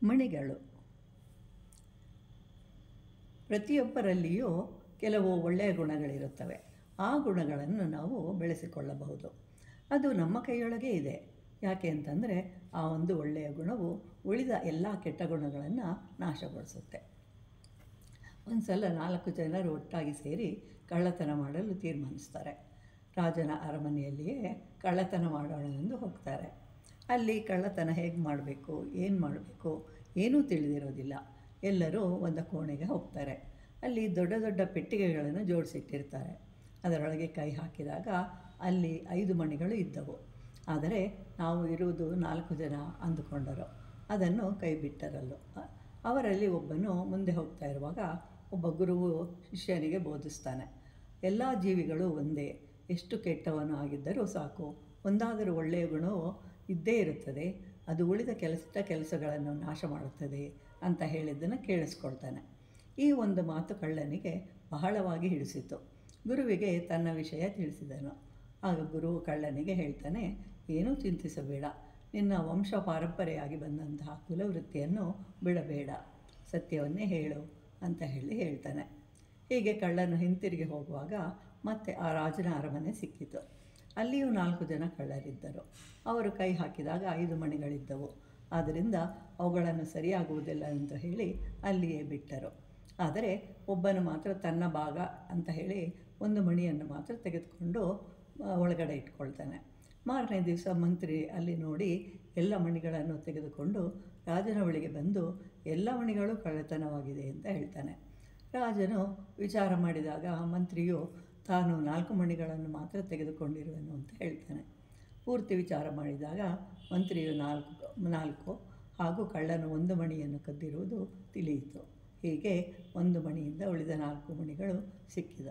ಮಣಿಗಳು. ಪ್ರತಿಯೊಬ್ಬರಲ್ಲಿಯೂ ಕೆಲವು ಒಳ್ಳೆಯ ಗುಣಗಳಿರುತ್ತವೆ. ಆ ಗುಣಗಳನ್ನು ನಾವು ಬೆಳೆಸಿಕೊಳ್ಳಬಹುದು. ಅದು ನಮ್ಮ ಕೈಯೊಳಗೆ ಇದೆ. ಯಾಕೆ ಅಂತಂದರೆ ಆ ಒಂದು ಒಳ್ಳೆಯ ಗುಣವು ಉಳಿದ ಎಲ್ಲ ಕೆಟ್ಟ ಗುಣಗಳನ್ನು ನಾಶಗೊಳಿಸುತ್ತೆ. ಒಂದು ಸಲ 4 ಜನರು ಒಟ್ಟಾಗಿ ಸೇರಿ ಕಳ್ಳತನ ಮಾಡಲು ತೀರ್ಮಾನಿಸ್ತಾರೆ. ರಾಜನ ಅರಮನೆಯಲ್ಲಿಯೇ ಕಳ್ಳತನ ಮಾಡೋಣ ಎಂದು ಹೋಗ್ತಾರೆ. ಅಲ್ಲಿ ಕಳ್ಳತನ ಹೇಗೆ ಮಾಡಬೇಕು, ಏನು ಮಾಡಬೇಕು ಏನೂ ತಿಳಿದಿರೋದಿಲ್ಲ. ಎಲ್ಲರೂ ಒಂದು ಕೋಣೆಗೆ ಹೋಗ್ತಾರೆ. ಅಲ್ಲಿ ದೊಡ್ಡ ದೊಡ್ಡ ಪೆಟ್ಟಿಗೆಗಳನ್ನು ಜೋಡಿಸಿಟ್ಟಿರ್ತಾರೆ. ಅದರೊಳಗೆ ಕೈ ಹಾಕಿದಾಗ ಅಲ್ಲಿ 5 ಮಣಿಗಳು ಇದ್ದವು. ಆದರೆ ನಾವು ಇರುವುದು 4 ಜನ ಅಂದುಕೊಂಡರು. ಅದನ್ನು ಕೈ ಬಿಟ್ಟರಲ್ಲ. ಅವರಲ್ಲಿ ಒಬ್ಬನು ಮುಂದೆ ಹೋಗ್ತಾ ಇರುವಾಗ ಒಬ್ಬ ಗುರುವು ಶಿಷ್ಯನಿಗೆ ಬೋಧಿಸ್ತಾನೆ. ಎಲ್ಲ ಜೀವಿಗಳು ಒಂದೇ. ಎಷ್ಟು ಕೆಟ್ಟವನು ಆಗಿದ್ದರೂ ಸಾಕು, ಒಂದಾದರೂ ಒಳ್ಳೆಯ ಗುಣವು ಇದ್ದೇ ಇರುತ್ತದೆ. ಅದು ಉಳಿದ ಕೆಲಸಗಳನ್ನು ನಾಶ ಮಾಡುತ್ತದೆ ಅಂತ ಹೇಳಿದ್ದನ್ನು ಕೇಳಿಸ್ಕೊಳ್ತಾನೆ. ಈ ಒಂದು ಮಾತು ಕಳ್ಳನಿಗೆ ಬಹಳವಾಗಿ ಹಿಡಿಸಿತು. ಗುರುವಿಗೆ ತನ್ನ ವಿಷಯ ತಿಳಿಸಿದನು. ಆಗ ಗುರುವು ಕಳ್ಳನಿಗೆ ಹೇಳ್ತಾನೆ, ಏನೂ ಚಿಂತಿಸಬೇಡ. ನಿನ್ನ ವಂಶ ಪಾರಂಪರೆಯಾಗಿ ಬಂದಂತಹ ಕುಲವೃತ್ತಿಯನ್ನು ಬಿಡಬೇಡ. ಸತ್ಯವನ್ನೇ ಹೇಳು ಅಂತ ಹೇಳ್ತಾನೆ. ಹೀಗೆ ಕಳ್ಳನು ಹಿಂತಿರುಗಿ ಹೋಗುವಾಗ ಮತ್ತೆ ಆ ರಾಜನ ಅರಮನೆ ಸಿಕ್ಕಿತು. ಅಲ್ಲಿಯೂ 4 ಜನ ಕಳ್ಳರಿದ್ದರು. ಅವರು ಕೈ ಹಾಕಿದಾಗ 5 ಮಣಿಗಳಿದ್ದವು. ಆದ್ದರಿಂದ ಅವುಗಳನ್ನು ಸರಿಯಾಗುವುದಿಲ್ಲ ಎಂದು ಹೇಳಿ ಅಲ್ಲಿಯೇ ಬಿಟ್ಟರು. ಆದರೆ ಒಬ್ಬನು ಮಾತ್ರ ತನ್ನ ಭಾಗ ಅಂತ ಹೇಳಿ 1 ಮಣಿಯನ್ನು ಮಾತ್ರ ತೆಗೆದುಕೊಂಡು ಒಳಗಡೆ ಇಟ್ಕೊಳ್ತಾನೆ. ಮಾರನೇ ದಿವಸ ಮಂತ್ರಿ ಅಲ್ಲಿ ನೋಡಿ ಎಲ್ಲ ಮಣಿಗಳನ್ನು ತೆಗೆದುಕೊಂಡು ರಾಜನ ಬಳಿಗೆ ಬಂದು ಎಲ್ಲ ಮಣಿಗಳು ಕಳ್ಳತನವಾಗಿದೆ ಅಂತ ಹೇಳ್ತಾನೆ. ರಾಜನು ವಿಚಾರ ಮಾಡಿದಾಗ ಮಂತ್ರಿಯು ತಾನು 4 ಮಣಿಗಳನ್ನು ಮಾತ್ರ ತೆಗೆದುಕೊಂಡಿರುವೆನು ಅಂತ ಹೇಳ್ತಾನೆ. ಪೂರ್ತಿ ವಿಚಾರ ಮಾಡಿದಾಗ ಮಂತ್ರಿಯು 4 ಹಾಗೂ ಕಳ್ಳನು 1 ಮಣಿಯನ್ನು ಕದ್ದಿರುವುದು ತಿಳಿಯಿತು. ಹೀಗೆ 1 ಮಣಿಯಿಂದ ಉಳಿದ 4 ಮಣಿಗಳು ಸಿಕ್ಕಿದ.